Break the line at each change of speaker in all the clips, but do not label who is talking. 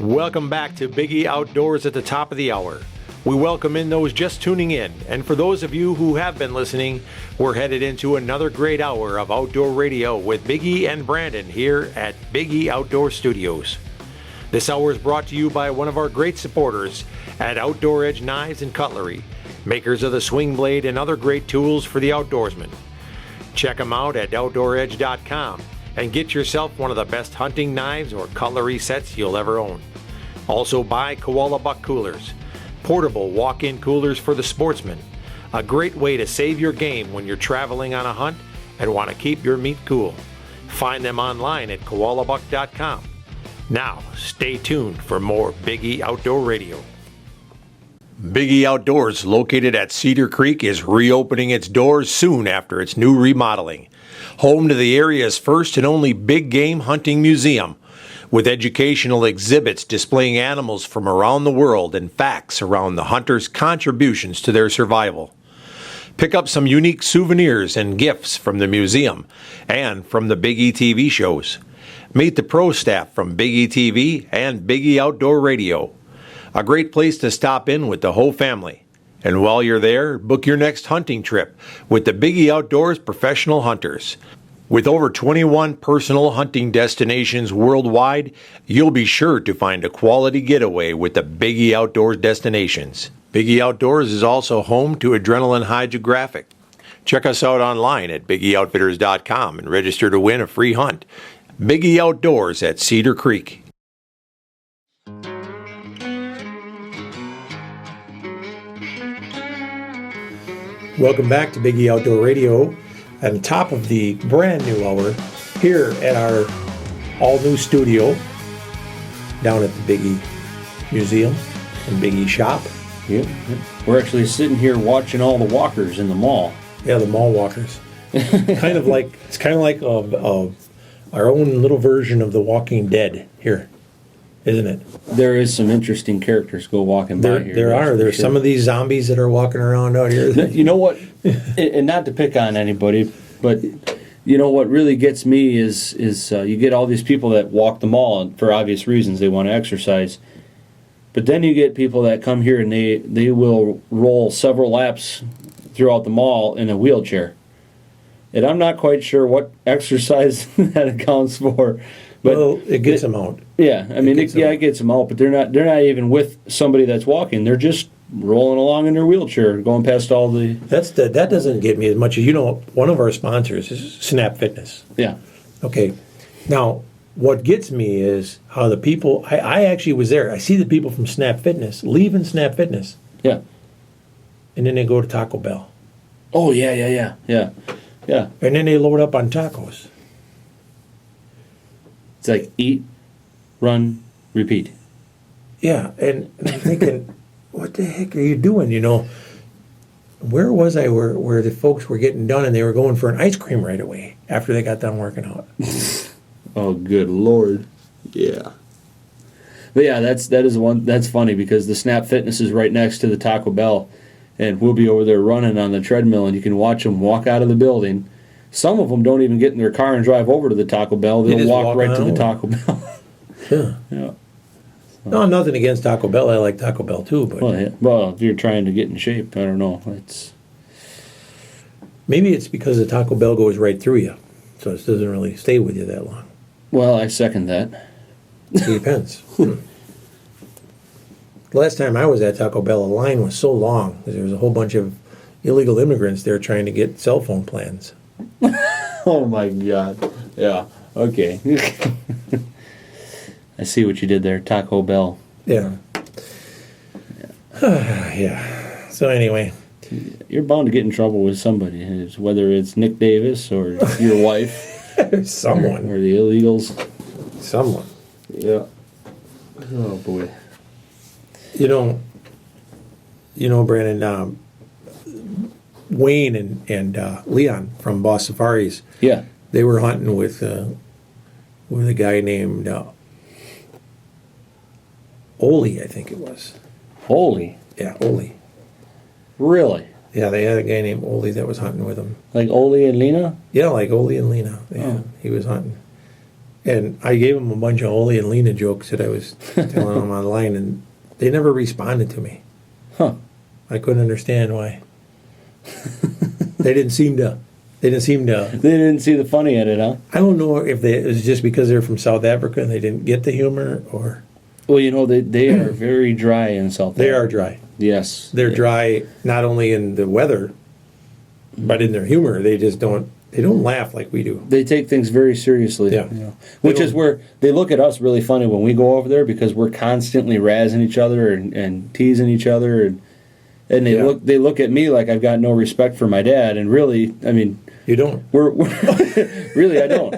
Welcome back to Biggie Outdoors at the top of the hour. We welcome in those just tuning in, and for those of you who have been listening, we're headed into another great hour of outdoor radio with Biggie and Brandon here at Biggie Outdoor Studios. This hour is brought to you by one of our great supporters at Outdoor Edge Knives and Cutlery, makers of the swing blade and other great tools for the outdoorsman. Check them out at OutdoorEdge.com and get yourself one of the best hunting knives or cutlery sets you'll ever own. Also buy Koala Buck coolers, portable walk-in coolers for the sportsman, a great way to save your game when you're traveling on a hunt and want to keep your meat cool. Find them online at koalabuck.com. Now, stay tuned for more Biggie Outdoor Radio. Biggie Outdoors, located at Cedar Creek, is reopening its doors soon after its new remodeling. Home to the area's first and only big game hunting museum, with educational exhibits displaying animals from around the world and facts around the hunters' contributions to their survival. Pick up some unique souvenirs and gifts from the museum and from the Biggie TV shows. Meet the pro staff from Biggie TV and Biggie Outdoor Radio. A great place to stop in with the whole family. And while you're there, book your next hunting trip with the Biggie Outdoors Professional Hunters. With over 21 personal hunting destinations worldwide, you'll be sure to find a quality getaway with the Biggie Outdoors destinations. Biggie Outdoors is also home to Adrenaline Hydrographic. Check us out online at BiggieOutfitters.com and register to win a free hunt. Biggie Outdoors at Cedar Creek. Welcome back to Biggie Outdoor Radio. At the top of the brand new hour here at our all-new studio down at the Biggie Museum and Biggie Shop.
Yep. We're actually sitting here watching all the walkers in the mall.
Yeah, the mall walkers. It's kind of like our own little version of The Walking Dead here, isn't it?
There is some interesting characters go walking by here.
There's some of these zombies that are walking around out here.
You know what? And not to pick on anybody, but you know what really gets me is you get all these people that walk the mall and for obvious reasons. They want to exercise. But then you get people that come here and they will roll several laps throughout the mall in a wheelchair. And I'm not quite sure what exercise that accounts for. But
well, it gets them out.
Yeah, I mean, it gets them out, but they're not even with somebody that's walking. They're just rolling along in their wheelchair, going past all the.
That doesn't get me as much as one of our sponsors is Snap Fitness.
Yeah.
Okay. Now, what gets me is how the people. I actually was there. I see the people from Snap Fitness leaving Snap Fitness.
Yeah.
And then they go to Taco Bell.
Oh yeah.
And then they load up on tacos.
It's like eat, run, repeat.
Yeah, and I'm thinking, what the heck are you doing? Where was I where the folks were getting done and they were going for an ice cream right away after they got done working out?
Oh, good Lord. Yeah. But yeah, that's funny because the Snap Fitness is right next to the Taco Bell, and we'll be over there running on the treadmill, and you can watch them walk out of the building. Some of them don't even get in their car and drive over to the Taco Bell. They'll walk right to the Taco Bell.
Yeah.
Yeah.
No, nothing against Taco Bell. I like Taco Bell too, but
well, if you're trying to get in shape, I don't know.
Maybe it's because the Taco Bell goes right through you, so it doesn't really stay with you that long.
Well, I second that.
It depends. The last time I was at Taco Bell, the line was so long because there was a whole bunch of illegal immigrants there trying to get cell phone plans.
Oh my God. Yeah. Okay. I see what you did there, Taco Bell.
Yeah. Yeah. So anyway.
You're bound to get in trouble with somebody, whether it's Nick Davis or your wife.
Someone.
Or the illegals.
Someone.
Yeah. Oh boy.
Brandon, Wayne and Leon from Boss Safaris.
Yeah.
They were hunting with a guy named Oli, I think it was.
Oli?
Yeah, Oli.
Really?
Yeah, they had a guy named Oli that was hunting with them.
Like Oli and Lena?
Yeah, like Oli and Lena. Yeah, He was hunting. And I gave them a bunch of Ole and Lena jokes that I was telling them online, and they never responded to me.
Huh.
I couldn't understand why. They didn't seem to.
They didn't see the funny in it, huh?
I don't know if it was just because they're from South Africa and they didn't get the humor, or.
Well, they are very dry in South Africa.
They are dry.
Yes.
They're dry not only in the weather, but in their humor. They just don't. They don't laugh like we do.
They take things very seriously.
Yeah.
Which is where they look at us really funny when we go over there, because we're constantly razzing each other and teasing each other, and they look at me like I've got no respect for my dad, and really, I mean,
you don't.
We're really, I don't.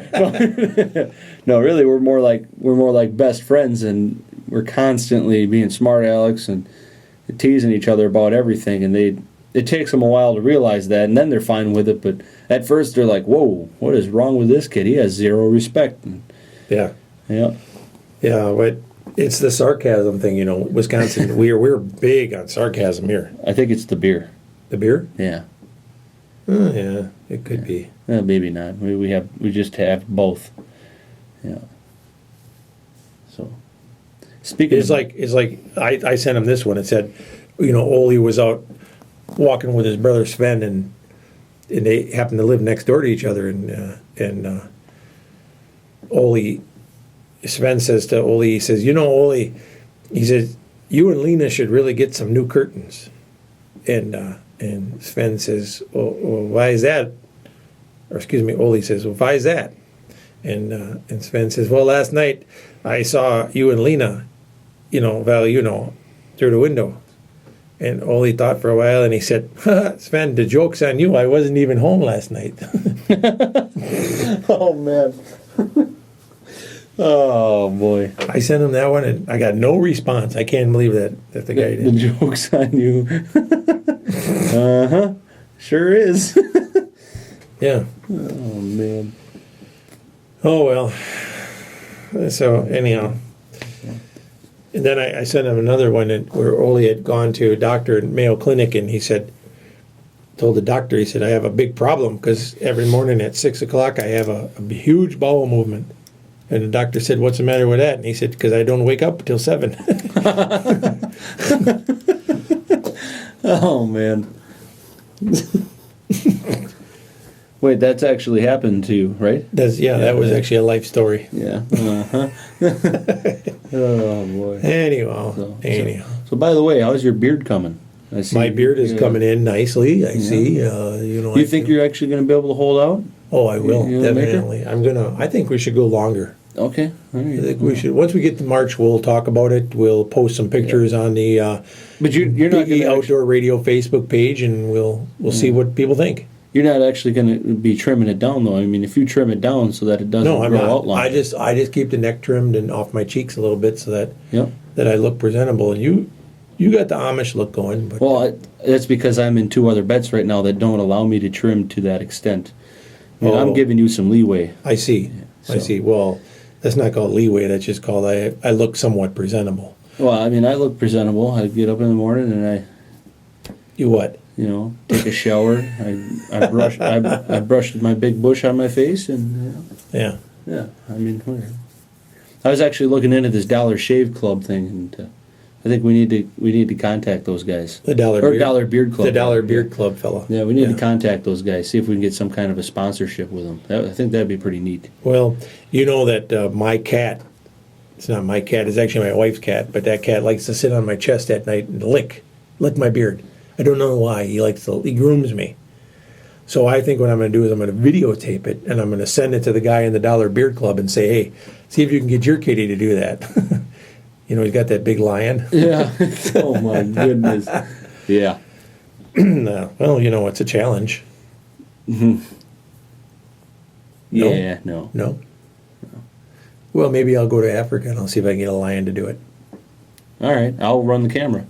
No, really, we're more like best friends, and we're constantly being smart Alex and teasing each other about everything, and it takes them a while to realize that, and then they're fine with it. But at first, they're like, "Whoa, what is wrong with this kid? He has zero respect."
Yeah.
Yeah.
But it's the sarcasm thing, Wisconsin. we're big on sarcasm here.
I think it's the beer.
The beer?
Yeah.
Yeah, it could be.
Maybe not. We just have both. Yeah. So, speaking,
it's like I sent him this one. It said, Ole was out walking with his brother Sven, and they happened to live next door to each other, and Ole, Sven says to Ole, he says, Ole, he says, you and Lena should really get some new curtains, and Sven says, well, why is that? Or excuse me, Ole says, well, why is that? And Sven says, well, last night I saw you and Lena, through the window. And Ole thought for a while, and he said, Sven, the joke's on you. I wasn't even home last night.
Oh, man. Oh, boy.
I sent him that one, and I got no response. I can't believe that the guy did.
The joke's on you. Uh-huh. Sure is.
Yeah.
Oh, man.
Oh, well. So, anyhow. And then I sent him another one where Ole had gone to a doctor at Mayo Clinic, and he told the doctor, he said, I have a big problem because every morning at 6 o'clock I have a huge bowel movement. And the doctor said, what's the matter with that? And he said, because I don't wake up until 7.
Oh, man. Wait, that's actually happened to you, right?
That was actually a life story.
Yeah. Uh-huh. Oh, boy.
Anyhow.
So, by the way, how's your beard coming? I see.
My beard is coming in nicely. I see.
You think you're actually going to be able to hold out?
Oh, I will, definitely. I think we should go longer.
Okay. All right.
I think we should. Once we get to March, we'll talk about it. We'll post some pictures on the
but you're not
the Outdoor Radio Facebook page, and we'll see what people think.
You're not actually going to be trimming it down, though. I mean, if you trim it down so that it doesn't
grow
out long.
I just keep the neck trimmed and off my cheeks a little bit so that I look presentable. And you got the Amish look going. But,
well, that's because I'm in 2 other bets right now that don't allow me to trim to that extent. I'm giving you some leeway.
I see. I see. Well, that's not called leeway. That's just called I look somewhat presentable.
Well, I mean, I look presentable. I get up in the morning and
You what?
Take a shower. I brushed my big bush on my face, and
yeah.
I mean, whatever. I was actually looking into this Dollar Shave Club thing, and I think we need to contact those guys.
The Dollar
Beard Club.
The Dollar Beard Club fella.
Yeah, we need to contact those guys. See if we can get some kind of a sponsorship with them. I think that'd be pretty neat.
Well, you know that my cat. It's not my cat. It's actually my wife's cat. But that cat likes to sit on my chest at night and lick my beard. I don't know why. He grooms me. So I think what I'm going to do is I'm going to videotape it, and I'm going to send it to the guy in the Dollar Beard Club and say, hey, see if you can get your kitty to do that. He's got that big lion.
Yeah. Oh, my goodness. Yeah.
Well, it's a challenge.
Mm-hmm. Yeah, no.
No? Well, maybe I'll go to Africa and I'll see if I can get a lion to do it.
All right. I'll run the camera.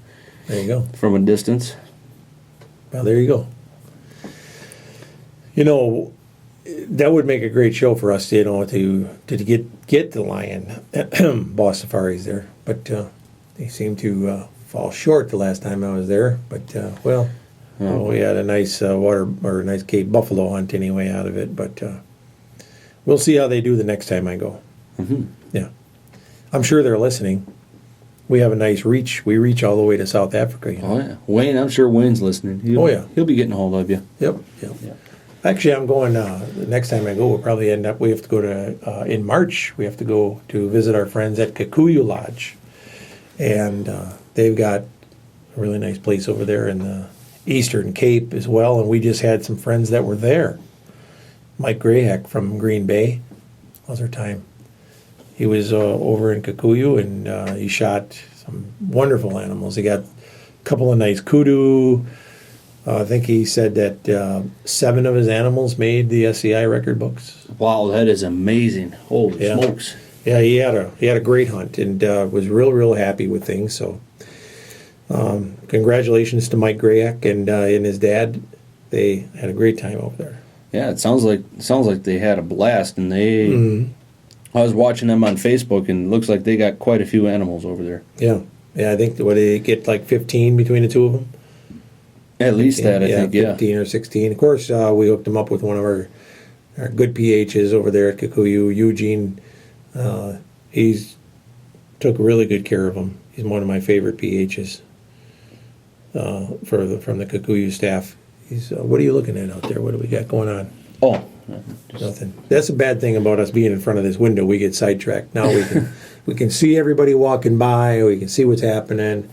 There you go.
From a distance.
Well, there you go. That would make a great show for us, to get the lion. Boss Safari's there, but they seem to fall short the last time I was there. But we had a nice nice Cape buffalo hunt anyway out of it. But we'll see how they do the next time I go.
Mm-hmm.
Yeah. I'm sure they're listening. We have a nice reach. We reach all the way to South Africa. You know?
Oh, yeah. Wayne, I'm sure Wayne's listening. He'll be getting a hold of you.
Yep. Actually, I'm going, the next time I go, we'll probably we have to go to, in March, we have to go to visit our friends at Kikuyu Lodge. And they've got a really nice place over there in the Eastern Cape as well. And we just had some friends that were there. Mike Grayheck from Green Bay. How's our time? He was over in Kikuyu, and he shot some wonderful animals. He got a couple of nice kudu. I think he said that 7 of his animals made the SCI record books.
Wow, that is amazing! Holy smokes!
Yeah, he had a great hunt and was real happy with things. So, congratulations to Mike Grayek and his dad. They had a great time over there.
Yeah, it sounds like they had a blast, and they.
Mm-hmm.
I was watching them on Facebook, and it looks like they got quite a few animals over there.
Yeah. I think they get like 15 between the two of them.
At least that, I think,
15 or 16. Of course, we hooked them up with one of our good PHs over there at Kikuyu, Eugene. He's took really good care of them. He's one of my favorite PHs from the Kikuyu staff. He's what are you looking at out there? What do we got going on?
Oh,
nothing. That's a bad thing about us being in front of this window. We get sidetracked. Now we can see everybody walking by. We can see what's happening.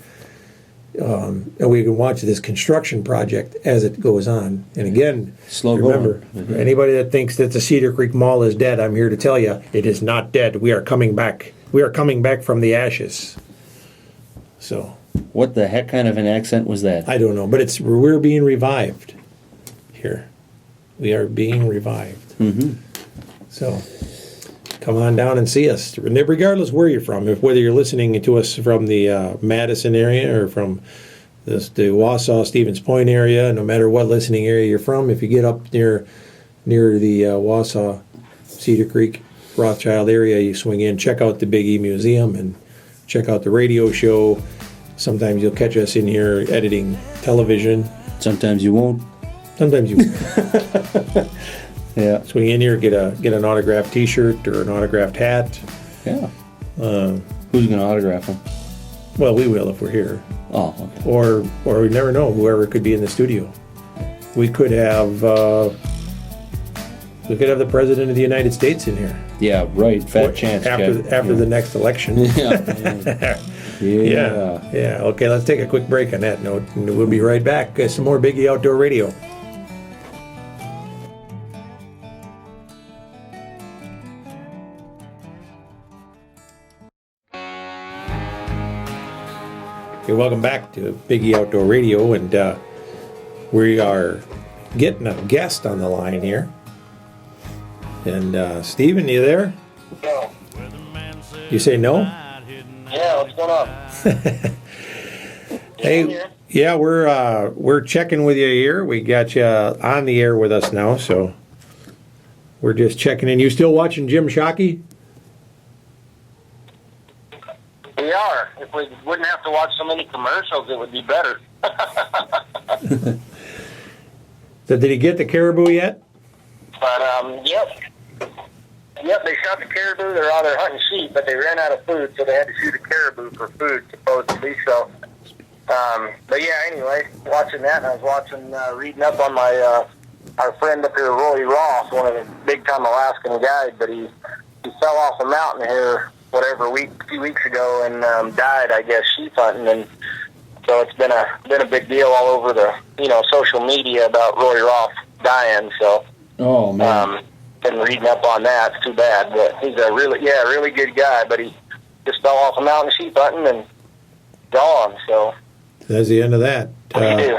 And we can watch this construction project as it goes on. And again, remember, anybody that thinks that the Cedar Creek Mall is dead, I'm here to tell you, it is not dead. We are coming back. We are coming back from the ashes. So,
what the heck kind of an accent was that?
I don't know, but we're being revived here. We are being revived.
Mm-hmm.
So, come on down and see us, regardless where you're from. Whether you're listening to us from the Madison area or from the Wausau, Stevens Point area, no matter what listening area you're from, if you get up near the Wausau, Cedar Creek, Rothschild area, you swing in, check out the Big E Museum, and check out the radio show. Sometimes you'll catch us in here editing television.
Sometimes you won't.
Sometimes you won't.
Yeah.
Swing in here, get an autographed T-shirt or an autographed hat.
Yeah. Who's going to autograph them?
Well, we will if we're here.
Oh, okay.
Or we never know, whoever could be in the studio. We could have the President of the United States in here.
Yeah, right. Fat chance.
After the next election.
Yeah.
Yeah. Okay, let's take a quick break on that note, and we'll be right back. Some more Biggie Outdoor Radio. Okay, welcome back to Biggie Outdoor Radio, and we are getting a guest on the line here. And Steven, you there?
No.
You say no?
Yeah, what's going on?
Hey, yeah, we're checking with you here. We got you on the air with us now, so we're just checking in. You still watching Jim Shockey?
We are. If we wouldn't have to watch so many commercials, it would be better.
So did he get the caribou yet?
But, Yep, they shot the caribou. They're out there hunting sheep, but they ran out of food, so they had to shoot a caribou for food, supposedly. So, but yeah, anyway, watching that, and I was watching, reading up on my, our friend up here, Roy Ross, one of the big-time Alaskan guides, but he fell off a mountain here, a few weeks ago, and died, I guess, sheep hunting, and so it's been a big deal all over the, social media about Roy Ross dying, so.
Oh, man.
Been reading up on that. It's too bad, but he's a really good guy. But he just fell off a mountain sheep hunting and gone. So
that's the end of that.
What do you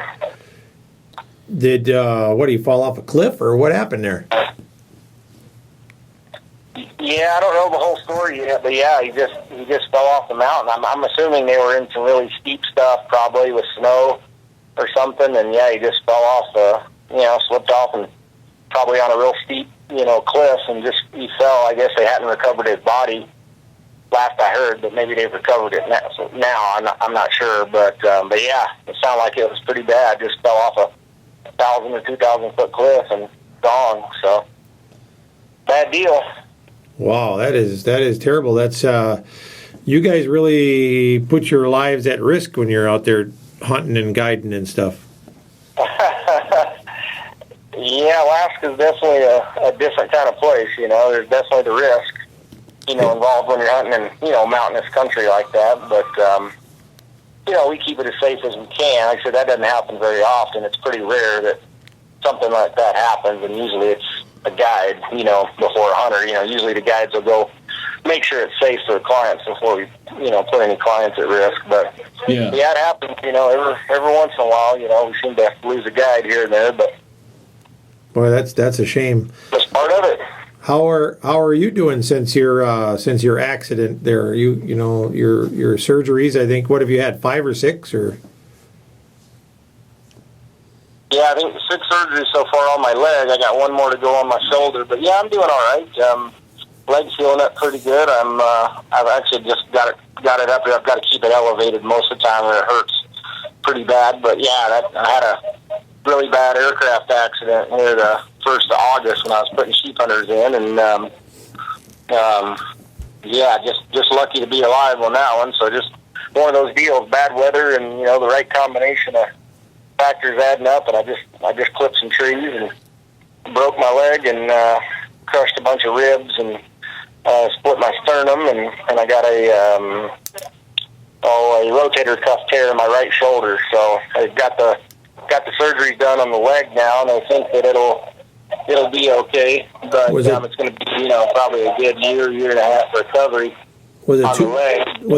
do?
Did what? Did he fall off a cliff, or what happened there?
Yeah, I don't know the whole story yet, but yeah, he just fell off the mountain. I'm assuming they were in some really steep stuff, probably with snow or something, and yeah, he just fell off. Slipped off and probably on a real steep, cliff, and he fell. I guess they hadn't recovered his body, last I heard, but maybe they've recovered it now. So now I'm not sure, but yeah, it sounded like it was pretty bad. Just fell off a 1,000 or 2,000 foot cliff and gone. So bad deal.
Wow, that is terrible. That's you guys really put your lives at risk when you're out there hunting and guiding and stuff.
Yeah, Alaska's definitely a different kind of place. There's definitely the risk, involved when you're hunting in, mountainous country like that. But, we keep it as safe as we can. Like I said, that doesn't happen very often. It's pretty rare that something like that happens, and usually it's a guide, before a hunter. Usually the guides will go make sure it's safe for the clients before we, put any clients at risk. But, yeah it happens, every once in a while, we seem to lose a guide here and there, but
boy, that's a shame.
That's part of it.
How are you doing since your accident there? Your surgeries, I think, what have you had, 5 or 6 or?
Yeah, I think 6 surgeries so far on my leg. I got 1 more to go on my shoulder, but yeah, I'm doing all right. Leg's healing up pretty good. I've actually just got it up here. I've got to keep it elevated most of the time, or it hurts pretty bad. But yeah, I had a really bad aircraft accident near the 1st of August when I was putting sheep hunters in, and just lucky to be alive on that one. So just one of those deals, bad weather and the right combination of factors adding up, and I just clipped some trees and broke my leg and crushed a bunch of ribs and split my sternum, and I got a rotator cuff tear in my right shoulder. So I got the surgery done on the leg now, and I think that it'll be okay. But it's going to be probably a good year and a half recovery.
Was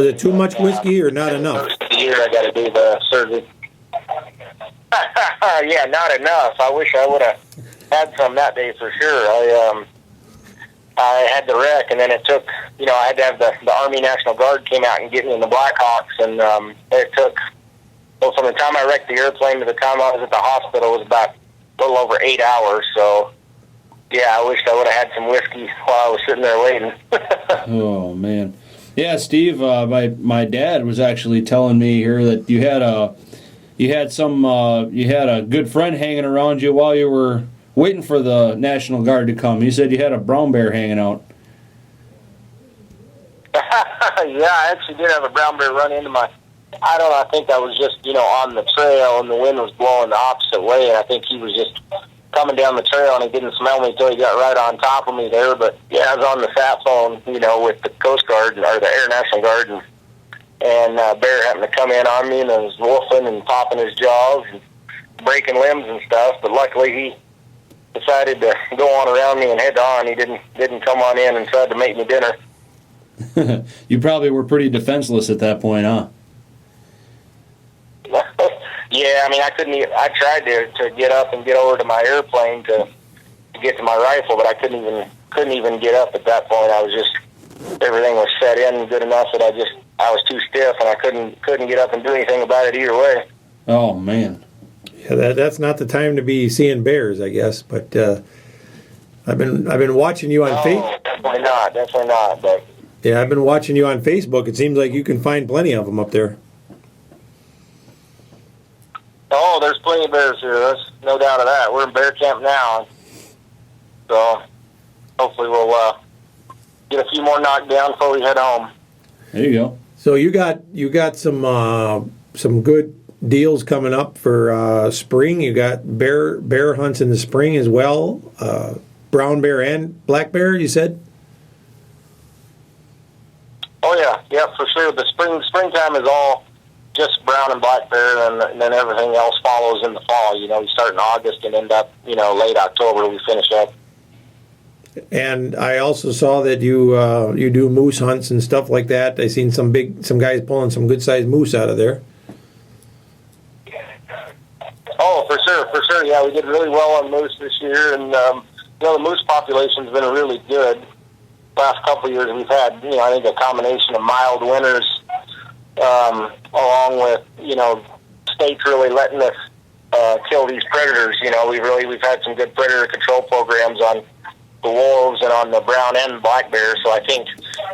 it too much whiskey or not enough?
The year I got to do the surgery. Yeah, not enough. I wish I would have had some that day for sure. I had the wreck, and then it took, I had to have the Army National Guard came out and get me in the Blackhawks, and it took, from the time I wrecked the airplane to the time I was at the hospital was about a little over 8 hours. So, yeah, I wished I would have had some whiskey while I was sitting there waiting.
Oh, man. Yeah, Steve, my dad was actually telling me here that you had a good friend hanging around you while you were waiting for the National Guard to come. You said you had a brown bear hanging out.
Yeah, I actually did have a brown bear run into my, I think I was just, on the trail and the wind was blowing the opposite way, and I think he was just coming down the trail and he didn't smell me until he got right on top of me there. But yeah, I was on the sat phone, with the Coast Guard or the Air National Guard, and bear happened to come in on me and I was wolfing and popping his jaws and breaking limbs and stuff. But luckily he decided to go on around me and head on. He didn't come on in and tried to make me dinner.
You probably were pretty defenseless at that point, huh?
Yeah, I mean, I tried to get up and get over to my airplane to get to my rifle, but I couldn't even get up at that point. I was just, everything was set in good enough that I was too stiff and I couldn't get up and do anything about it either way.
Oh, man.
Yeah, that's not the time to be seeing bears, I guess. But I've been watching you on Facebook.
Definitely not. But
yeah, I've been watching you on Facebook. It seems like you can find plenty of them up there.
Oh, there's plenty of bears here. There's no doubt of that. We're in bear camp now, so hopefully we'll get a few more knocked down before we head home.
There you go. So
you got some good deals coming up for spring. You got bear hunts in the spring as well. Brown bear and black bear, you said?
Oh yeah, for sure. The springtime is all just brown and black bear, and then everything else follows in the fall. You start in August and end up, late October we finish up.
And I also saw that you do moose hunts and stuff like that. I seen some guys pulling some good sized moose out of there.
Oh, for sure. Yeah, we did really well on moose this year, and the moose population's been really good. Last couple of years we've had, I think a combination of mild winters, along with, states really letting us kill these predators. We've had some good predator control programs on the wolves and on the brown and black bears. So I think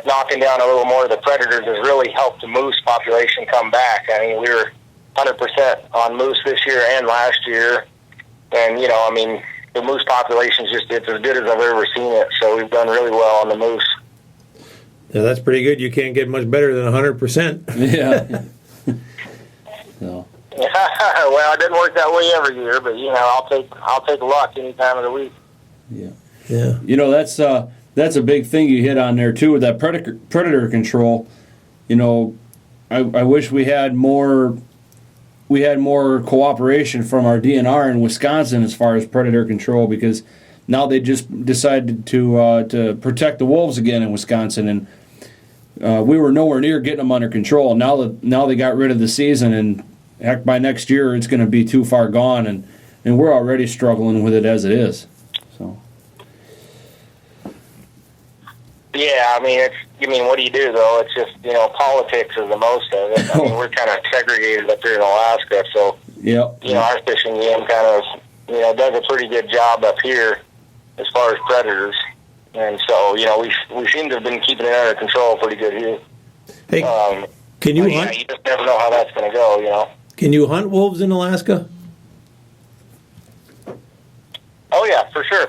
knocking down a little more of the predators has really helped the moose population come back. I mean, we were 100% on moose this year and last year. And, the moose population is just, it's as good as I've ever seen it. So we've done really well on the moose.
Yeah, that's pretty good. You can't get much better than 100%.
Yeah. So.
Well, it doesn't work that way every year, but I'll take luck any time of the week.
Yeah.
Yeah.
You know, that's a big thing you hit on there too with that predator control. You know, I wish we had more cooperation from our DNR in Wisconsin as far as predator control, because now they just decided to protect the wolves again in Wisconsin, and we were nowhere near getting them under control. Now they got rid of the season, and heck, by next year it's going to be too far gone, and we're already struggling with it as it is. So.
Yeah, what do you do though? It's just, politics is the most of it. I mean, we're kind of segregated up here in Alaska, so
Yep.
Our fishing game kind of, does a pretty good job up here as far as predators, and so we seem to have been keeping it under control pretty good here.
Hey, can you hunt?
Yeah, you just never know how that's going to go.
Can you hunt wolves in Alaska?
Oh yeah, for sure.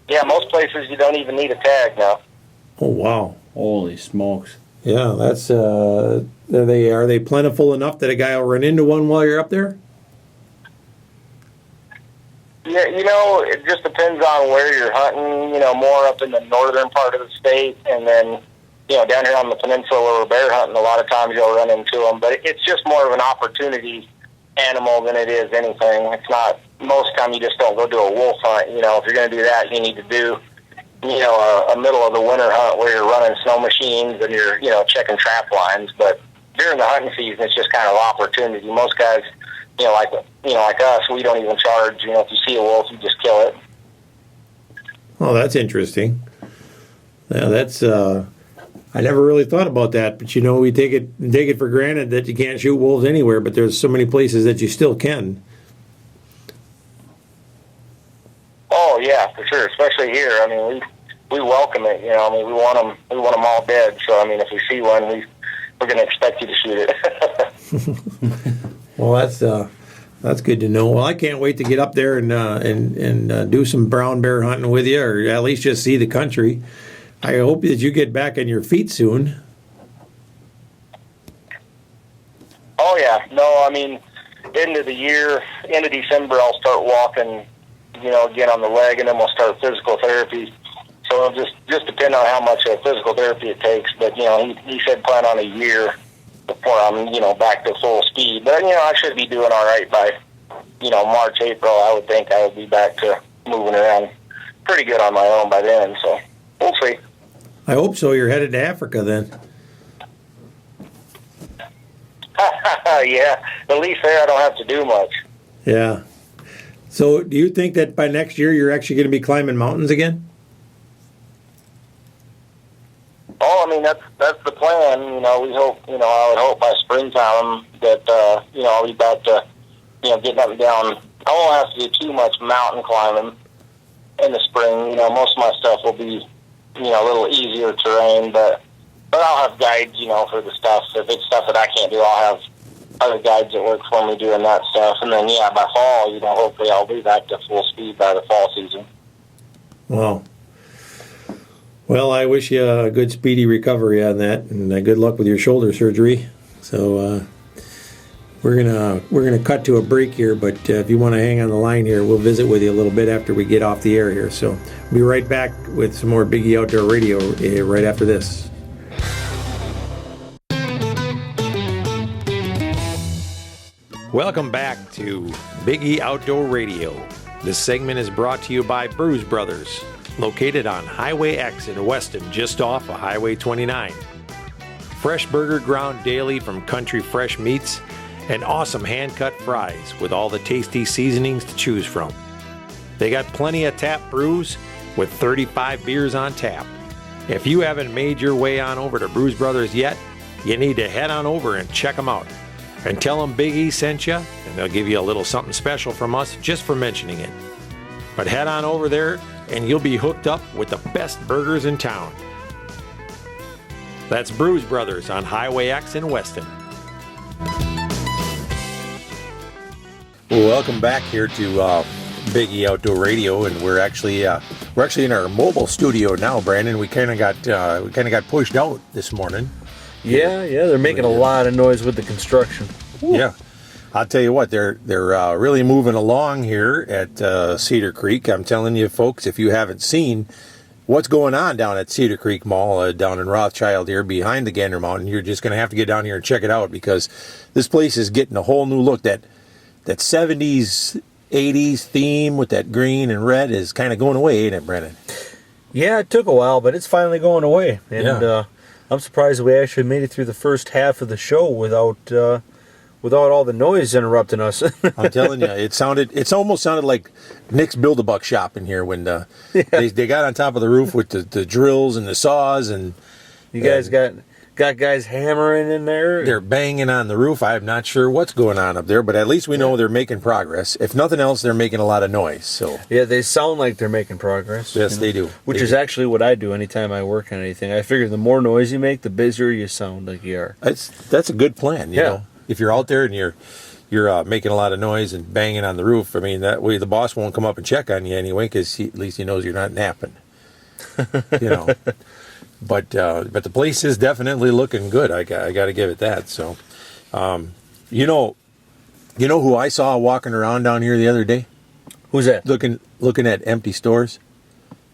Yeah, most places you don't even need a tag now.
Oh wow!
Holy smokes!
Yeah, that's are they plentiful enough that a guy will run into one while you're up there?
Yeah, it just depends on where you're hunting. More up in the northern part of the state, and then down here on the peninsula where we're bear hunting, a lot of times you'll run into them. But it's just more of an opportunity animal than it is anything. It's not. Most time you just don't go do a wolf hunt. If you're going to do that, you need to do a middle of the winter hunt where you're running snow machines and you're, checking trap lines. But during the hunting season, it's just kind of opportunity. Most guys, like us, we don't even charge. If you see a wolf, you just kill it.
Oh, that's interesting. Yeah, that's I never really thought about that, but we take it for granted that you can't shoot wolves anywhere, but there's so many places that you still can.
Oh yeah, for sure. Especially here. I mean, we welcome it. We want them all dead. So if we see one, we're going to expect you to shoot it.
Well, that's good to know. Well, I can't wait to get up there and do some brown bear hunting with you, or at least just see the country. I hope that you get back on your feet soon.
Oh yeah, no, end of the year, end of December, I'll start walking. Again on the leg, and then we'll start physical therapy. So it'll just depend on how much physical therapy it takes. But he said plan on a year before I'm back to full speed. But I should be doing all right by March, April. I would think I would be back to moving around pretty good on my own by then. So we'll see.
I hope so. You're headed to Africa then.
Yeah, at least there I don't have to do much.
Yeah. So do you think that by next year you're actually going to be climbing mountains again?
Oh, that's the plan. We hope. I would hope by springtime that I'll be back to getting up and down. I won't have to do too much mountain climbing in the spring. Most of my stuff will be a little easier terrain, but I'll have guides for the stuff. If it's stuff that I can't do, I'll have other guides that work for me doing that stuff. And then, by fall, hopefully I'll be back to full speed by the fall season.
Wow. Well, I wish you a good, speedy recovery on that, and good luck with your shoulder surgery. So we're gonna cut to a break here, but if you want to hang on the line here, we'll visit with you a little bit after we get off the air here. So we'll be right back with some more Biggie Outdoor Radio right after this. Welcome back to Biggie Outdoor Radio. This segment is brought to you by Bruise Brothers, located on Highway X in Weston, just off of Highway 29. Fresh burger ground daily from country fresh meats and awesome hand-cut fries with all the tasty seasonings to choose from. They got plenty of tap brews with 35 beers on tap. If you haven't made your way on over to Bruise Brothers yet, you need to head on over and check them out. And tell them Big E sent you, and they'll give you a little something special from us just for mentioning it. But head on over there, and you'll be hooked up with the best burgers in town. That's Bruise Brothers on Highway X in Weston. Well, welcome back here to Big E Outdoor Radio, and we're actually in our mobile studio now, Brandon. We kind of got pushed out this morning.
Yeah, they're making a lot of noise with the construction.
Woo. Yeah, I'll tell you what, they're really moving along here at Cedar Creek. I'm telling you, folks, if you haven't seen what's going on down at Cedar Creek Mall down in Rothschild here behind the Gander Mountain, you're just going to have to get down here and check it out, because this place is getting a whole new look. That 70s, 80s theme with that green and red is kind of going away, ain't it, Brennan?
Yeah, it took a while, but it's finally going away. And I'm surprised we actually made it through the first half of the show without all the noise interrupting us.
I'm telling you, it almost sounded like Nick's Build-A-Buck shop in here when they got on top of the roof with the drills and the saws, and
you guys got guys hammering in there.
They're banging on the roof. I'm not sure what's going on up there, but at least we know they're making progress. If nothing else, they're making a lot of noise. So
yeah, they sound like they're making progress.
Yes, they do.
Which is actually what I do anytime I work on anything. I figure the more noise you make, the busier you sound like you are.
That's a good plan. You know, if you're out there and you're making a lot of noise and banging on the roof, I mean, that way the boss won't come up and check on you anyway, because at least he knows you're not napping. You know. But the place is definitely looking good. I got to give it that. So, you know who I saw walking around down here the other day?
Who's that?
Looking at empty stores.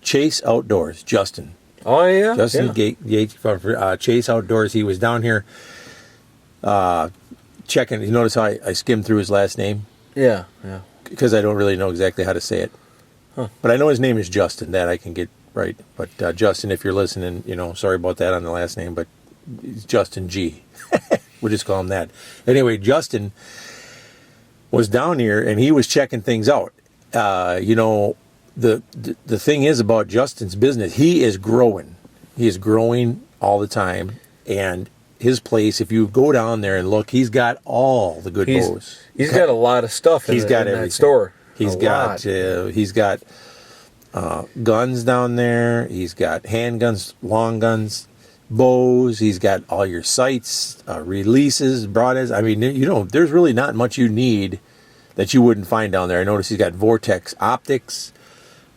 Chase Outdoors, Justin.
Oh yeah,
Justin Gates from Chase Outdoors. He was down here checking. You notice how I skimmed through his last name?
Yeah.
Because I don't really know exactly how to say it.
Huh.
But I know his name is Justin. That I can get right. But Justin, if you're listening, sorry about that on the last name, but it's Justin G. We'll just call him that. Anyway, Justin was down here and he was checking things out. The thing is about Justin's business, he is growing. He is growing all the time, and his place, if you go down there and look, he's got all the good bows.
He's got a lot of stuff in that store.
He's got guns down there. He's got handguns, long guns, bows. He's got all your sights, releases, broadheads. I mean, there's really not much you need that you wouldn't find down there. I noticed he's got Vortex optics.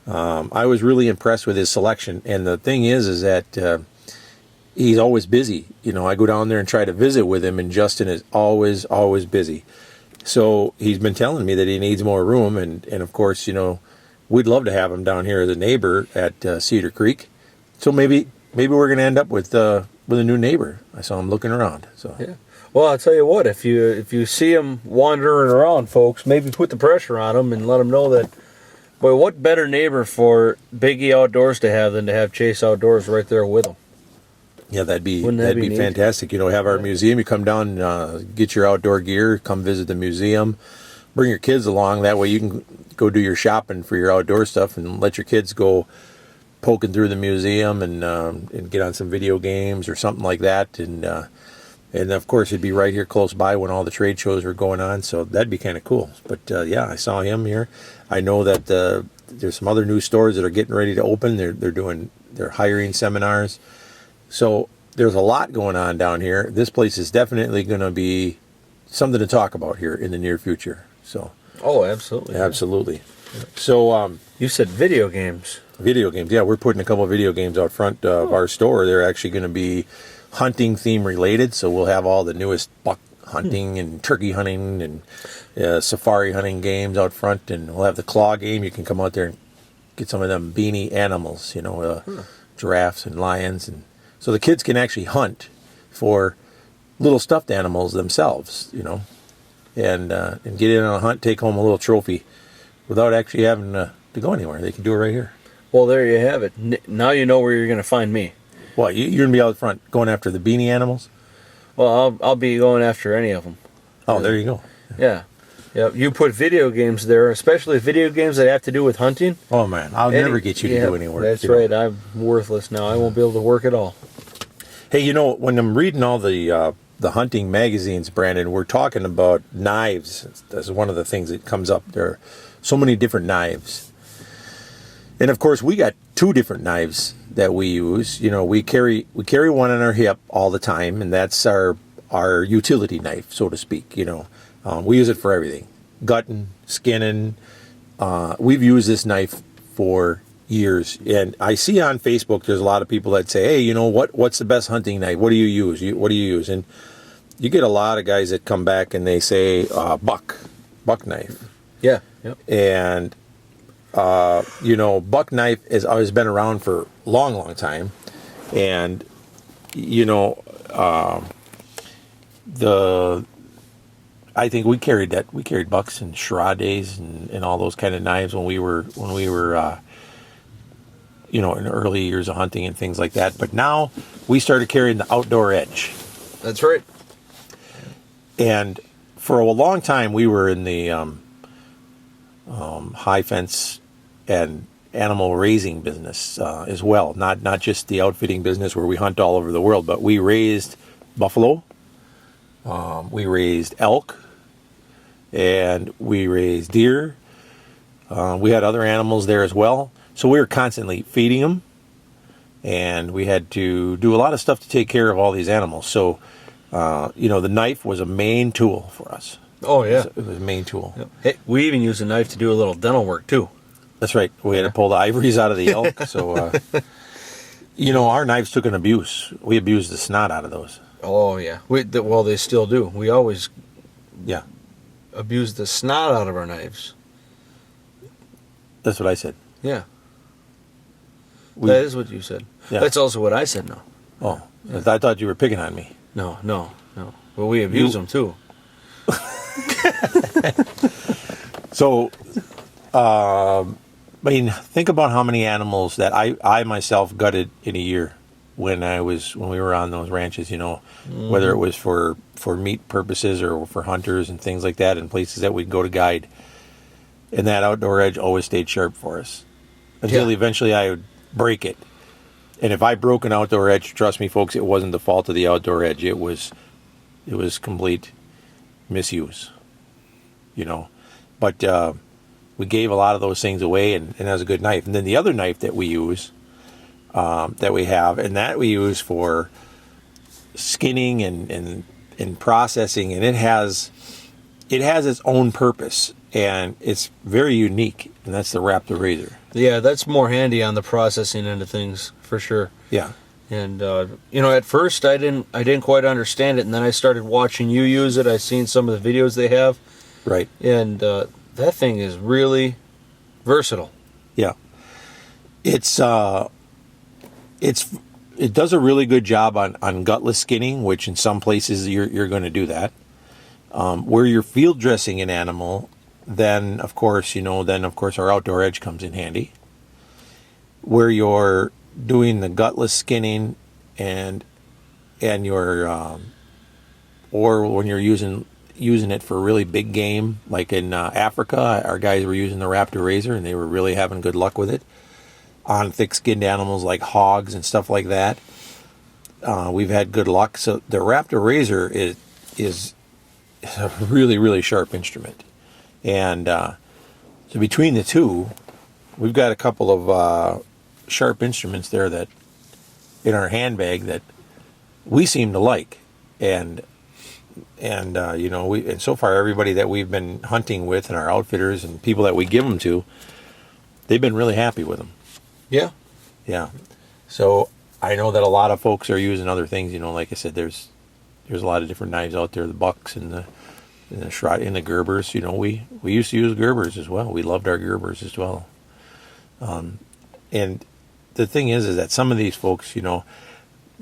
I was really impressed with his selection. And the thing is that he's always busy. I go down there and try to visit with him, and Justin is always, always busy. So he's been telling me that he needs more room. And of course, we'd love to have him down here as a neighbor at Cedar Creek. So maybe we're going to end up with a new neighbor. I saw him looking around. So
yeah. Well, I'll tell you what. If you see him wandering around, folks, maybe put the pressure on him and let him know that. Boy, what better neighbor for Big E Outdoors to have than to have Chase Outdoors right there with him?
Yeah, that'd be fantastic. Have our museum. You come down, get your outdoor gear, come visit the museum, bring your kids along. That way you can go do your shopping for your outdoor stuff and let your kids go poking through the museum and get on some video games or something like that. And of course, it'd be right here close by when all the trade shows are going on. So that'd be kind of cool. But I saw him here. I know that there's some other new stores that are getting ready to open. They're hiring seminars. So there's a lot going on down here. This place is definitely going to be something to talk about here in the near future. So.
Oh, absolutely.
Absolutely. So
you said video games.
Video games. Yeah, we're putting a couple of video games out front of our store. They're actually going to be hunting theme related. So we'll have all the newest buck hunting and turkey hunting and safari hunting games out front, and we'll have the claw game. You can come out there and get some of them beanie animals, giraffes and lions, and so the kids can actually hunt for little stuffed animals themselves, and get in on a hunt, take home a little trophy without actually having to go anywhere. They can do it right here.
Well, there you have it. Now you know where you're going to find me.
Well, you're going to be out front going after the beanie animals?
Well, I'll be going after any of them.
Oh, there you go.
Yeah. You put video games there, especially video games that have to do with hunting.
Oh, man, I'll never get you to do any work.
That's right. I'm worthless now. I won't be able to work at all.
Hey, when I'm reading all the hunting magazines, Brandon, we're talking about knives. That's one of the things that comes up. There are so many different knives. And, of course, we got two different knives that we use. We carry one on our hip all the time, and that's our utility knife, so to speak. We use it for everything. Gutting, skinning, we've used this knife for years, and I see on Facebook there's a lot of people that say, "Hey, you know what's the best hunting knife? What do you use? What do you use?" And you get a lot of guys that come back and they say buck knife.
Yeah. Yep.
And buck knife has always been around for a long time, and I think we carried bucks and Hr2 days and all those kind of knives when we were in early years of hunting and things like that. But now we started carrying the outdoor edge.
That's right.
And for a long time we were in the high fence and animal raising business as well. Not just the outfitting business where we hunt all over the world, but we raised buffalo, we raised elk, and we raised deer. We had other animals there as well. So we were constantly feeding them, and we had to do a lot of stuff to take care of all these animals. So, the knife was a main tool for us.
Oh, yeah.
It was a main tool.
Yep. Hey, we even used a knife to do a little dental work, too.
That's right. We had to pull the ivories out of the elk. So, our knives took an abuse. We abused the snot out of those.
Oh, yeah. Well, they still do. We always abuse the snot out of our knives.
That's what I said.
Yeah. That is what you said.
Yeah.
That's also what I said, no.
Oh, yeah. I thought you were picking on me.
No. Well, we abuse them, too.
So, think about how many animals that I myself gutted in a year when we were on those ranches, whether it was for meat purposes or for hunters and things like that, and places that we'd go to guide. And that outdoor edge always stayed sharp for us until eventually I would break it. And if I broke an outdoor edge, trust me, folks, it wasn't the fault of the outdoor edge. It was complete misuse, But we gave a lot of those things away, and that was a good knife. And then the other knife that we use, that we have, and that we use for skinning and processing, and it has its own purpose, and it's very unique, and that's the Hr2 razor.
Yeah, that's more handy on the processing end of things, for sure.
Yeah.
And at first I didn't quite understand it, and then I started watching you use it. I seen some of the videos they have.
Right.
And that thing is really versatile.
Yeah. It does a really good job on gutless skinning, which in some places you're going to do that. Where you're field dressing an animal, then of course our outdoor edge comes in handy. Where you're doing the gutless skinning and your or when you're using it for really big game, like in Africa, our guys were using the Hr2 razor and they were really having good luck with it on thick-skinned animals like hogs and stuff like that. We've had good luck. So the Hr2 razor is a really, really sharp instrument. And so between the two, we've got a couple of sharp instruments there that in our handbag that we seem to like. And so far everybody that we've been hunting with and our outfitters and people that we give them to, they've been really happy with them.
Yeah.
Yeah. So I know that a lot of folks are using other things. Like I said, there's a lot of different knives out there, the bucks and the Hr2 and the Gerbers. We used to use Gerbers as well. We loved our Gerbers as well. And the thing is that some of these folks,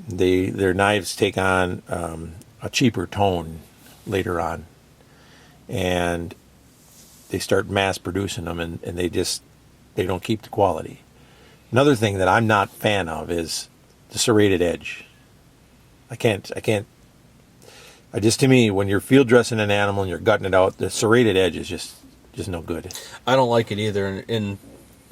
their knives take on a cheaper tone later on, and they start mass producing them, and they don't keep the quality. Another thing that I'm not a fan of is the serrated edge. To me, when you're field dressing an animal and you're gutting it out, the serrated edge is just no good.
I don't like it either, and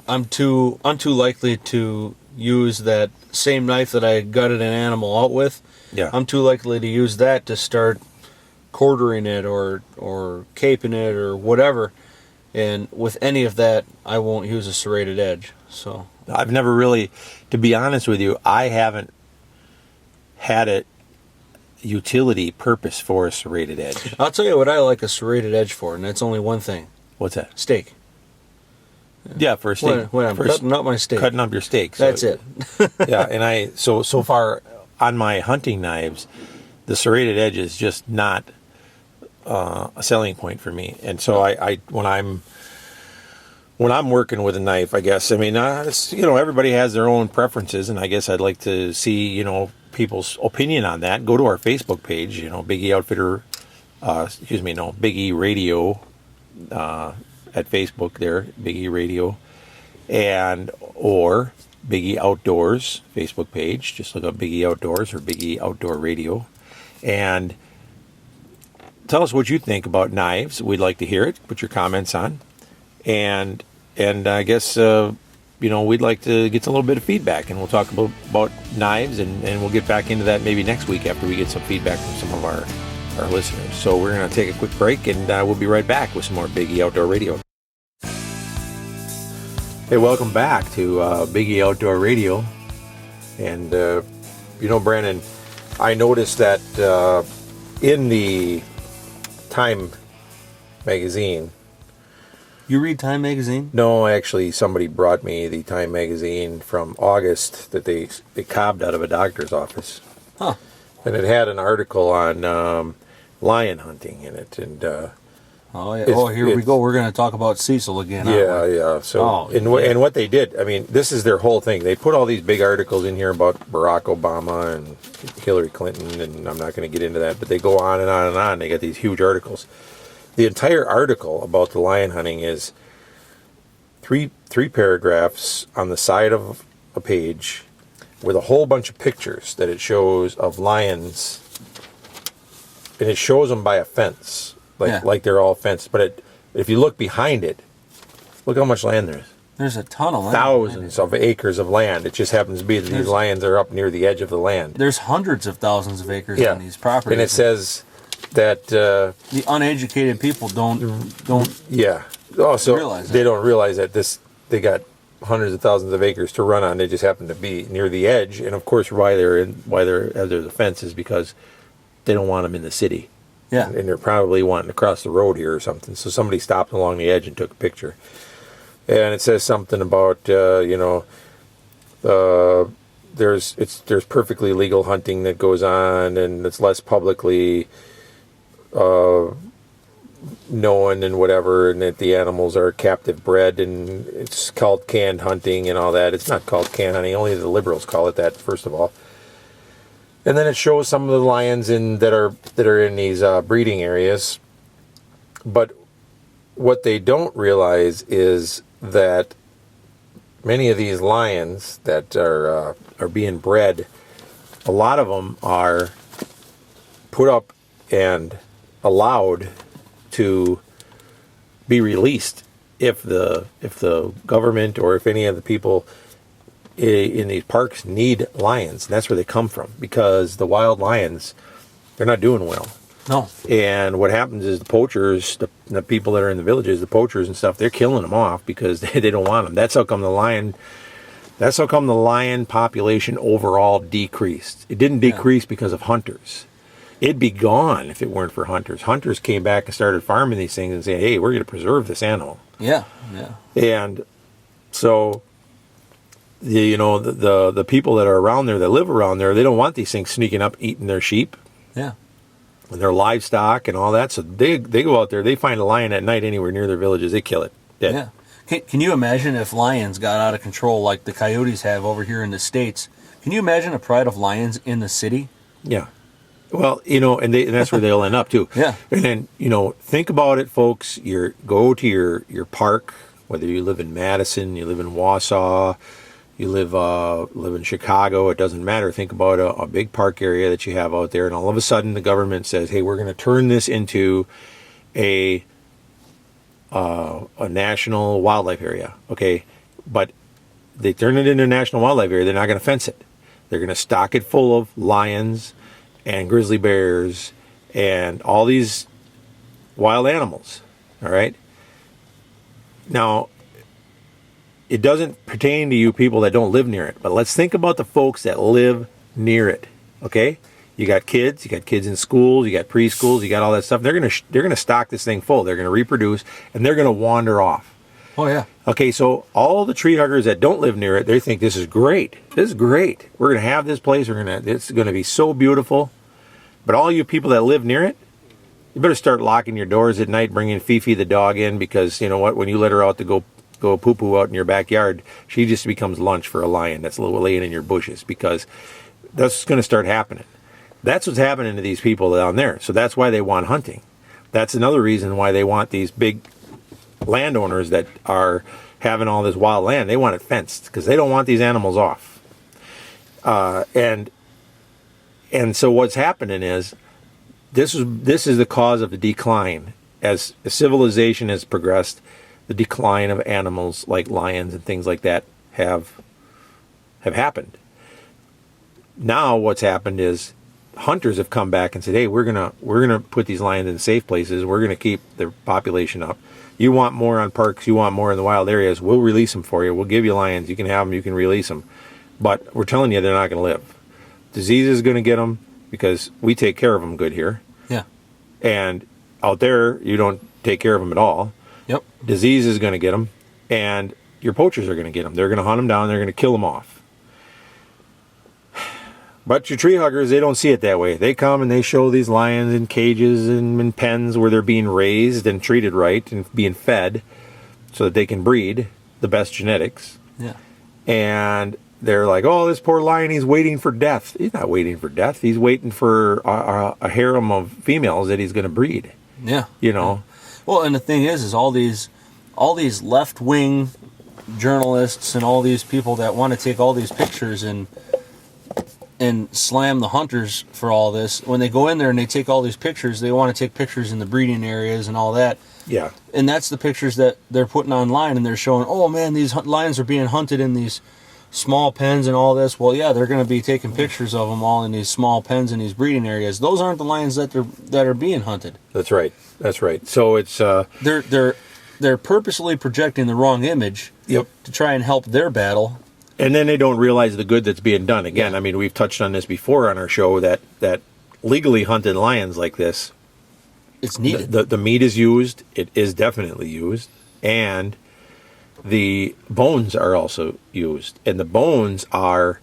I'm too likely to use that same knife that I gutted an animal out with.
Yeah.
I'm too likely to use that to start quartering it or caping it or whatever. And with any of that, I won't use a serrated edge. So
I've never really, to be honest with you, I haven't had a utility purpose for a serrated edge.
I'll tell you what I like a serrated edge for, and that's only one thing.
What's that?
Steak.
Yeah, for a steak.
When I'm cutting up my steak.
Cutting up your steak. So,
That's it.
Yeah, and so far on my hunting knives, the serrated edge is just not a selling point for me. And so I when I'm working with a knife, I guess, I mean, everybody has their own preferences, and I guess I'd like to see, people's opinion on that. Go to our Facebook page, Big E Outfitter, Big E Radio, at Facebook there, Big E Radio, or Big E Outdoors Facebook page. Just look up Big E Outdoors or Big E Outdoor Radio, and tell us what you think about knives. We'd like to hear it. Put your comments on, and I guess we'd like to get a little bit of feedback, and we'll talk about knives, and we'll get back into that maybe next week after we get some feedback from some of our listeners. So we're going to take a quick break, and we'll be right back with some more Big E Outdoor Radio. Hey, welcome back to Big E Outdoor Radio. And, Brandon, I noticed that in the Time magazine.
You read Time magazine?
No, actually, somebody brought me the Time magazine from August that they cobbed out of a doctor's office.
Huh.
And it had an article on lion hunting in it, and
here we go. We're going to talk about Cecil again.
Yeah. So, and what they did, I mean, this is their whole thing. They put all these big articles in here about Barack Obama and Hillary Clinton, and I'm not going to get into that, but they go on and on and on. They got these huge articles. The entire article about the lion hunting is three paragraphs on the side of a page with a whole bunch of pictures that it shows of lions, and it shows them by a fence, like they're all fenced. But if you look behind it, look how much land there is.
There's a ton of land.
Thousands of acres of land. It just happens to be that these lions are up near the edge of the land.
There's hundreds of thousands of acres on these properties.
And it says that
the uneducated people don't
realize they don't realize that they got hundreds of thousands of acres to run on. They just happen to be near the edge, and of course, why there's a fence is because they don't want them in the city.
Yeah,
and they're probably wanting to cross the road here or something. So somebody stopped along the edge and took a picture, and it says something about there's perfectly legal hunting that goes on, and it's less publicly known and whatever, and that the animals are captive bred, and it's called canned hunting and all that. It's not called canned hunting. Only the liberals call it that, first of all. And then it shows some of the lions that are in these breeding areas. But what they don't realize is that many of these lions that are being bred, a lot of them are put up and allowed to be released if the government or if any of the people in these parks need lions. And that's where they come from, because the wild lions, they're not doing well.
No.
And what happens is the poachers, the people that are in the villages, the poachers and stuff, they're killing them off because they don't want them. That's how come the lion population overall decreased. It didn't decrease because of hunters. It'd be gone if it weren't for hunters. Hunters came back and started farming these things and saying, hey, we're going to preserve this animal.
Yeah.
And so the people that are around there, that live around there, they don't want these things sneaking up, eating their sheep.
Yeah.
And their livestock and all that. So they go out there, they find a lion at night anywhere near their villages, they kill it. Dead.
Yeah. Can you imagine if lions got out of control like the coyotes have over here in the States? Can you imagine a pride of lions in the city?
Yeah. Well, and that's where they'll end up too.
Yeah.
And then, think about it, folks. Go to your park, whether you live in Madison, you live in Wausau, you live in Chicago, it doesn't matter. Think about a big park area that you have out there, and all of a sudden the government says, hey, we're going to turn this into a national wildlife area. Okay. But they turn it into a national wildlife area, they're not going to fence it. They're going to stock it full of lions and grizzly bears and all these wild animals. All right. Now, it doesn't pertain to you people that don't live near it, but let's think about the folks that live near it. Okay. You got kids in schools, you got preschools, you got all that stuff. They're gonna stock this thing full. They're gonna reproduce, and they're gonna wander off.
Oh, yeah.
Okay, so all the tree huggers that don't live near it, they think this is great. This is great. We're going to have this place. It's going to be so beautiful. But all you people that live near it, you better start locking your doors at night, bringing Fifi the dog in, because you know what? When you let her out to go poo-poo out in your backyard, she just becomes lunch for a lion that's laying in your bushes, because that's going to start happening. That's what's happening to these people down there. So that's why they want hunting. That's another reason why they want these big landowners that are having all this wild land. They want it fenced because they don't want these animals off. And so what's happening is this is the cause of the decline as civilization has progressed. The decline of animals like lions and things like that have happened. Now what's happened is hunters have come back and said, "Hey, we're gonna put these lions in safe places. We're gonna keep their population up. You want more on parks, you want more in the wild areas, we'll release them for you. We'll give you lions. You can have them, you can release them. But we're telling you they're not going to live. Disease is going to get them because we take care of them good here.
Yeah.
And out there, you don't take care of them at all.
Yep.
Disease is going to get them, and your poachers are going to get them. They're going to hunt them down. They're going to kill them off. But your tree huggers, they don't see it that way. They come and they show these lions in cages and in pens where they're being raised and treated right and being fed so that they can breed the best genetics.
Yeah.
And they're like, oh, this poor lion, he's waiting for death. He's not waiting for death. He's waiting for a harem of females that he's going to breed.
Yeah.
You know?
Well, and the thing is all these left-wing journalists and all these people that want to take all these pictures and slam the hunters for all this. When they go in there and they take all these pictures, they want to take pictures in the breeding areas and all that.
Yeah.
And that's the pictures that they're putting online, and they're showing, oh man, these lions are being hunted in these small pens and all this. Well, yeah, they're going to be taking pictures of them all in these small pens in these breeding areas. Those aren't the lions that are being hunted.
That's right. That's right. So it's
they're purposely projecting the wrong image.
Yep.
To try and help their battle.
And then they don't realize the good that's being done. Again, I mean, we've touched on this before on our show that legally hunted lions like this,
it's needed.
The meat is used. It is definitely used. And the bones are also used. And the bones are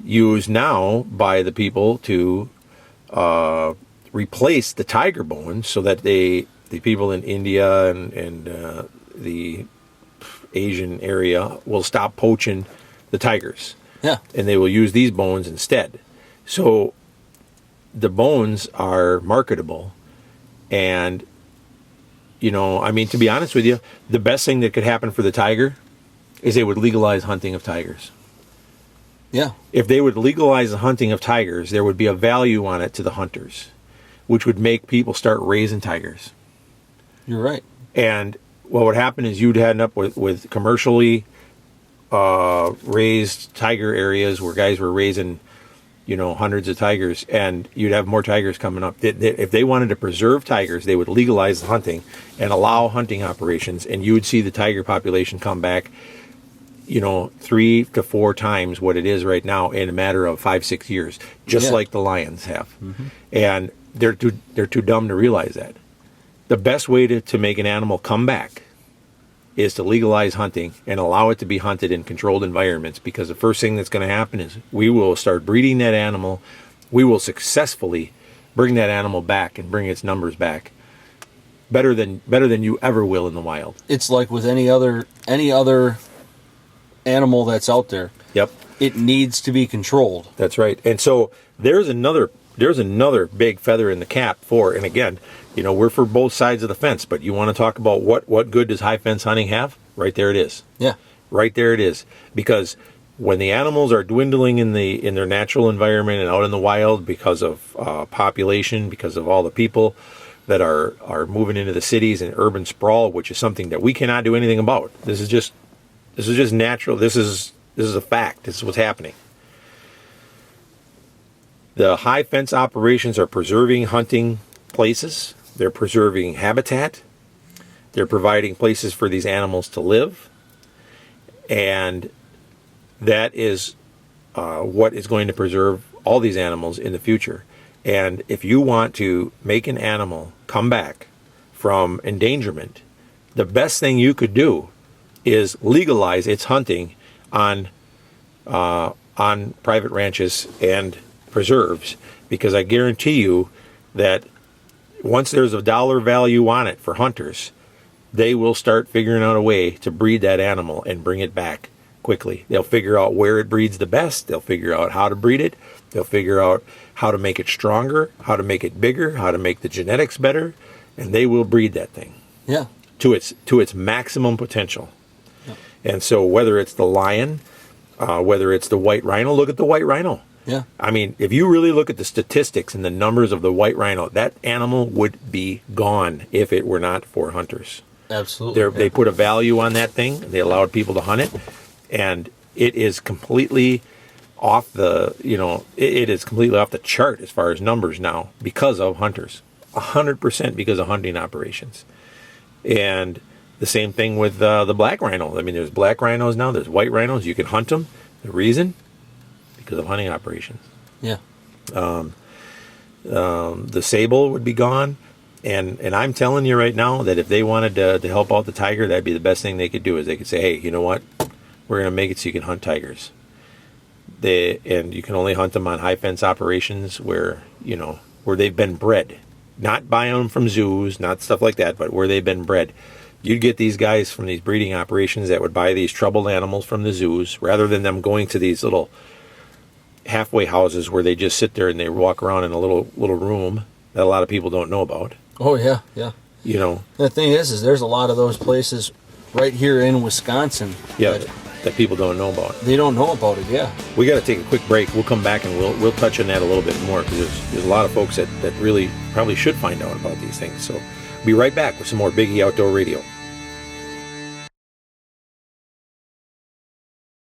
used now by the people to replace the tiger bones so that the people in India and the Asian area will stop poaching the tigers.
Yeah.
And they will use these bones instead. So the bones are marketable. And, you know, I mean, to be honest with you, the best thing that could happen for the tiger is they would legalize hunting of tigers.
Yeah.
If they would legalize the hunting of tigers, there would be a value on it to the hunters, which would make people start raising tigers.
You're right.
And what would happen is you'd end up with commercially raised tiger areas where guys were raising, you know, hundreds of tigers, and you'd have more tigers coming up. If they wanted to preserve tigers, they would legalize the hunting and allow hunting operations, and you would see the tiger population come back, you know, 3 to 4 times what it is right now in a matter of 5-6 years, just like the lions have. Mm-hmm. And they're too dumb to realize that. The best way to make an animal come back is to legalize hunting and allow it to be hunted in controlled environments, because the first thing that's going to happen is we will start breeding that animal. We will successfully bring that animal back and bring its numbers back better than you ever will in the wild.
It's like with any other animal that's out there.
Yep.
It needs to be controlled.
That's right. And so there's another big feather in the cap for, and again, you know, we're for both sides of the fence, but you want to talk about what good does high fence hunting have? Right there it is.
Yeah.
Right there it is. Because when the animals are dwindling in their natural environment and out in the wild because of population, because of all the people that are moving into the cities and urban sprawl, which is something that we cannot do anything about. This is just natural. This is a fact. This is what's happening. The high fence operations are preserving hunting places. They're preserving habitat. They're providing places for these animals to live. And that is what is going to preserve all these animals in the future. And if you want to make an animal come back from endangerment, the best thing you could do is legalize its hunting on private ranches and preserves, because I guarantee you that once there's a dollar value on it for hunters, they will start figuring out a way to breed that animal and bring it back quickly. They'll figure out where it breeds the best. They'll figure out how to breed it. They'll figure out how to make it stronger, how to make it bigger, how to make the genetics better, and they will breed that thing to its maximum potential. Yeah. And so whether it's the lion, whether it's the white rhino, look at the white rhino.
Yeah.
I mean, if you really look at the statistics and the numbers of the white rhino, that animal would be gone if it were not for hunters.
Absolutely.
They put a value on that thing. They allowed people to hunt it, and it is completely off the, it is completely off the chart as far as numbers now because of hunters. 100% because of hunting operations. And the same thing with the black rhino. I mean, there's black rhinos now. There's white rhinos. You can hunt them. The reason? Because of hunting operations.
Yeah.
The sable would be gone. And I'm telling you right now that if they wanted to help out the tiger, that'd be the best thing they could do, is they could say, hey, you know what? We're going to make it so you can hunt tigers. And you can only hunt them on high fence operations where they've been bred. Not buying them from zoos, not stuff like that, but where they've been bred. You'd get these guys from these breeding operations that would buy these troubled animals from the zoos, rather than them going to these little halfway houses where they just sit there and they walk around in a little room that a lot of people don't know about.
Oh, yeah, yeah. The thing is there's a lot of those places right here in Wisconsin.
Yeah, that people don't know about.
They don't know about it, yeah.
We got to take a quick break. We'll come back and we'll touch on that a little bit more, because there's a lot of folks that really probably should find out about these things. So be right back with some more Biggie Outdoor Radio.